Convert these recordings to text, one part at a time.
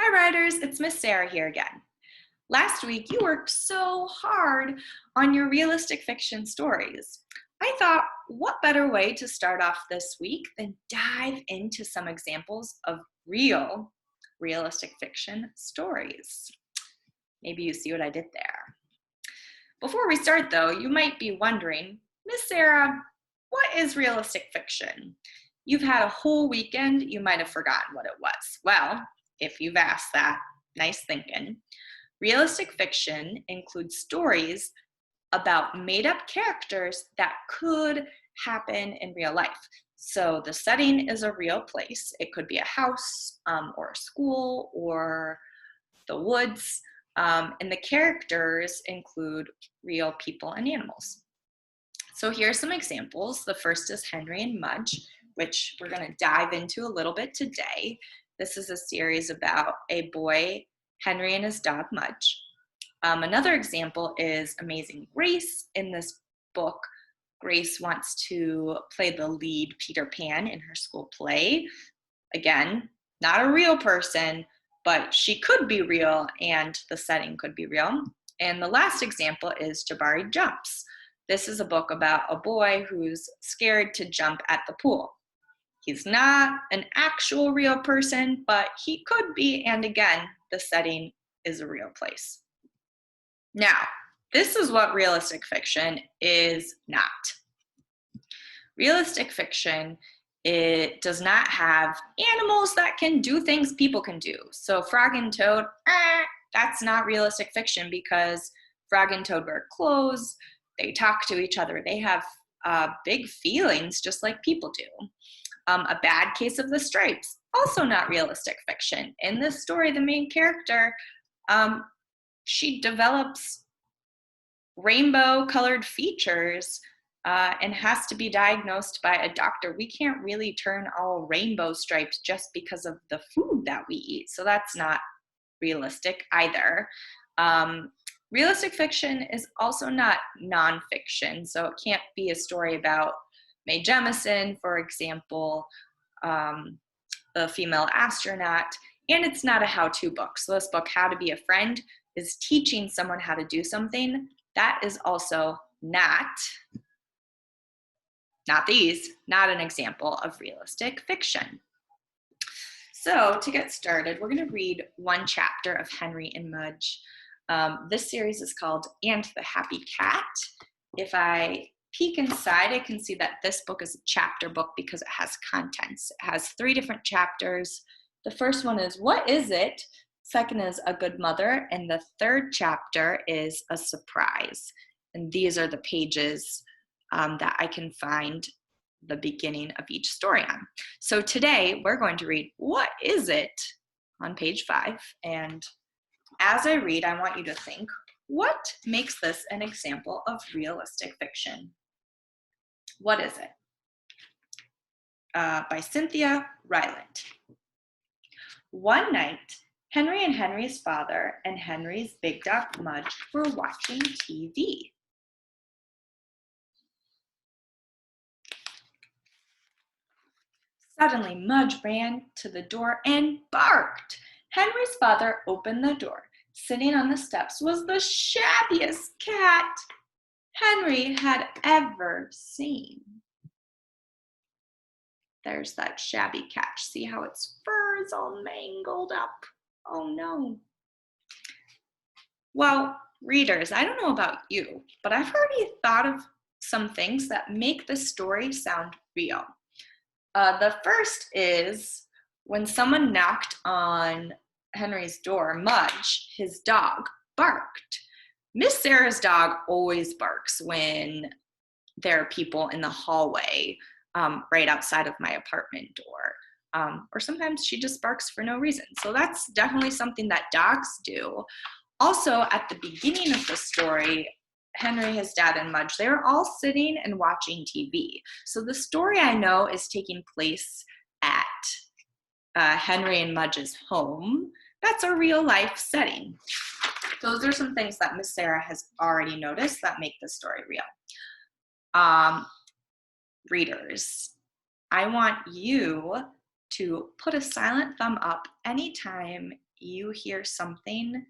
Hi writers, it's Miss Sarah here again. Last week you worked so hard on your realistic fiction stories. I thought, what better way to start off this week than dive into some examples of real realistic fiction stories. Maybe you see what I did there. Before we start though, you might be wondering, Miss Sarah, what is realistic fiction? You've had a whole weekend, you might have forgotten what it was. Well, if you've asked that, nice thinking. Realistic fiction includes stories about made-up characters that could happen in real life. So the setting is a real place. It could be a house or a school or the woods. And the characters include real people and animals. So here are some examples. The first is Henry and Mudge, which we're going to dive into a little bit today. This is a series about a boy, Henry, and his dog, Mudge. Another example is Amazing Grace. In this book, Grace wants to play the lead Peter Pan in her school play. Again, not a real person, but she could be real and the setting could be real. And the last example is Jabari Jumps. This is a book about a boy who's scared to jump at the pool. He's not an actual real person, but he could be, and again, the setting is a real place. Now, this is what realistic fiction is not. Realistic fiction, it does not have animals that can do things people can do. So Frog and Toad, that's not realistic fiction because Frog and Toad wear clothes, they talk to each other, they have big feelings just like people do. A Bad Case of the Stripes, also not realistic fiction. In this story, the main character, she develops rainbow-colored features and has to be diagnosed by a doctor. We can't really turn all rainbow stripes just because of the food that we eat, so that's not realistic either. Realistic fiction is also not nonfiction, so it can't be a story about Mae Jemison, for example, the female astronaut, and it's not a how-to book. So this book, How to Be a Friend, is teaching someone how to do something. That is also not an example of realistic fiction. So to get started, we're going to read one chapter of Henry and Mudge. This series is called And the Happy Cat. If I peek inside, I can see that this book is a chapter book because it has contents. It has 3 different chapters. The first one is What Is It? Second is A Good Mother, and the third chapter is A Surprise. And these are the pages that I can find the beginning of each story on. So today we're going to read What Is It? On page 5. And as I read, I want you to think, what makes this an example of realistic fiction? What is it? By Cynthia Ryland. One night, Henry and Henry's father and Henry's big dog Mudge were watching TV. Suddenly, Mudge ran to the door and barked. Henry's father opened the door. Sitting on the steps was the shabbiest cat Henry had ever seen. There's that shabby cat. See how its fur is all mangled up? Oh no. Well, readers, I don't know about you, but I've already thought of some things that make the story sound real. The first is when someone knocked on Henry's door, Mudge, his dog, barked. Miss Sarah's dog always barks when there are people in the hallway right outside of my apartment door. Or sometimes she just barks for no reason. So that's definitely something that dogs do. Also, at the beginning of the story, Henry, his dad, and Mudge, they were all sitting and watching TV. So the story I know is taking place at Henry and Mudge's home. That's a real life setting. Those are some things that Miss Sarah has already noticed that make the story real. Readers, I want you to put a silent thumb up anytime you hear something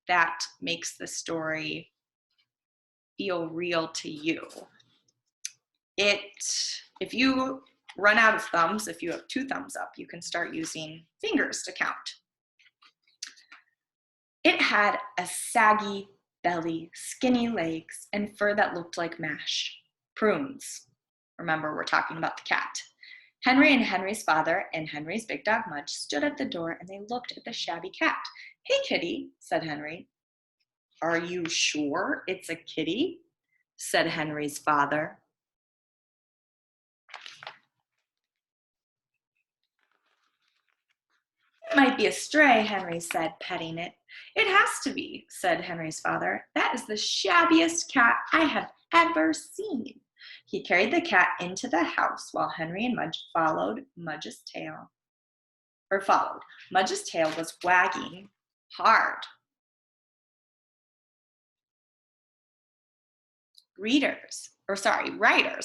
that makes the story feel real to you. If you run out of thumbs, if you have 2 thumbs up, you can start using fingers to count. It had a saggy belly, skinny legs, and fur that looked like mash. Prunes. Remember, we're talking about the cat. Henry and Henry's father and Henry's big dog Mudge stood at the door and they looked at the shabby cat. "Hey, kitty," said Henry. "Are you sure it's a kitty?" said Henry's father. "It might be a stray," Henry said, petting it. "It has to be," said Henry's father. "That is the shabbiest cat I have ever seen." He carried the cat into the house while Henry and Mudge followed Mudge's tail. Mudge's tail was wagging hard. Writers,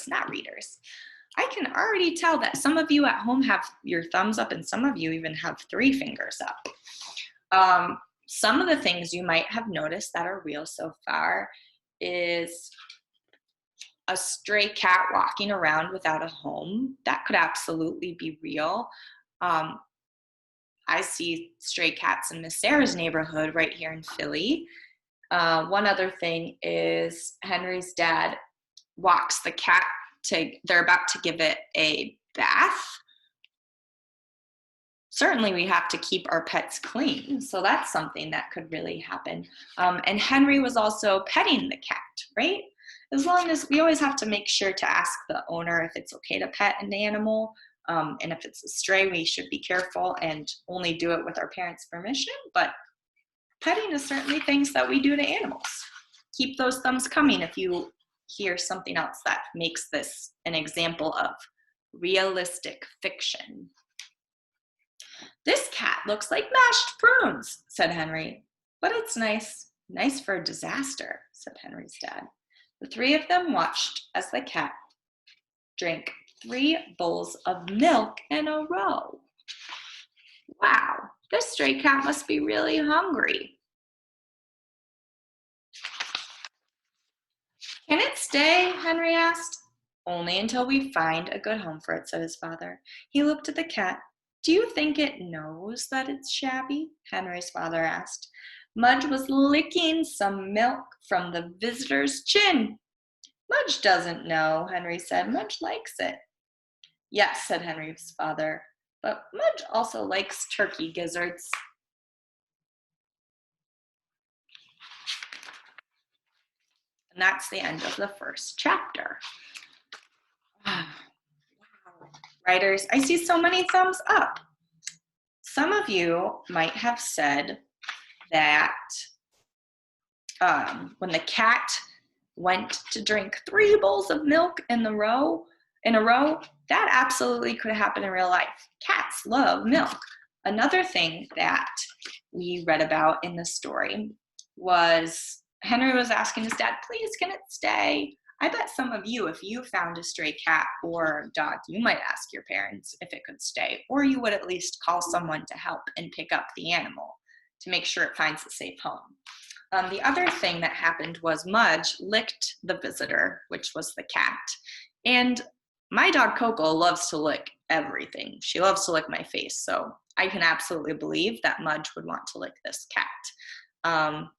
not readers. I can already tell that some of you at home have your thumbs up and some of you even have 3 fingers up. Some of the things you might have noticed that are real so far is a stray cat walking around without a home. That could absolutely be real. I see stray cats in Miss Sarah's neighborhood right here in Philly. One other thing is Henry's dad walks the cat they're about to give it a bath. Certainly we have to keep our pets clean, so that's something that could really happen. And Henry was also petting the cat, right? As long as we always have to make sure to ask the owner if it's okay to pet an animal. And if it's a stray, we should be careful and only do it with our parents' permission. But petting is certainly things that we do to animals. Keep those thumbs coming if you hear something else that makes this an example of realistic fiction. "This cat looks like mashed prunes," said Henry. "But it's nice for a disaster," said Henry's dad. The 3 of them watched as the cat drank 3 bowls of milk in a row. "Wow, this stray cat must be really hungry." "Can it stay?" Henry asked. "Only until we find a good home for it," said his father. He looked at the cat. "Do you think it knows that it's shabby?" Henry's father asked. Mudge was licking some milk from the visitor's chin. "Mudge doesn't know," Henry said. "Mudge likes it." "Yes," said Henry's father, "but Mudge also likes turkey gizzards." And that's the end of the first chapter. Wow. Writers, I see so many thumbs up. Some of you might have said that when the cat went to drink 3 bowls of milk in a row, that absolutely could happen in real life. Cats love milk. Another thing that we read about in the story was Henry was asking his dad, "Please, can it stay?" I bet some of you, if you found a stray cat or dog, you might ask your parents if it could stay, or you would at least call someone to help and pick up the animal to make sure it finds a safe home. The other thing that happened was Mudge licked the visitor, which was the cat. And my dog Coco loves to lick everything. She loves to lick my face, so I can absolutely believe that Mudge would want to lick this cat.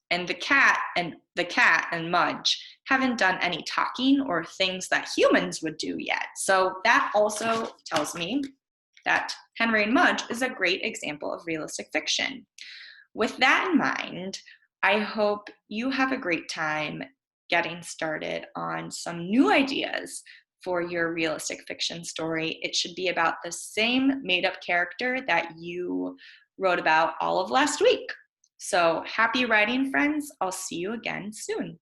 And the cat and Mudge haven't done any talking or things that humans would do yet. So that also tells me that Henry and Mudge is a great example of realistic fiction. With that in mind, I hope you have a great time getting started on some new ideas for your realistic fiction story. It should be about the same made-up character that you wrote about all of last week. So happy writing, friends. I'll see you again soon.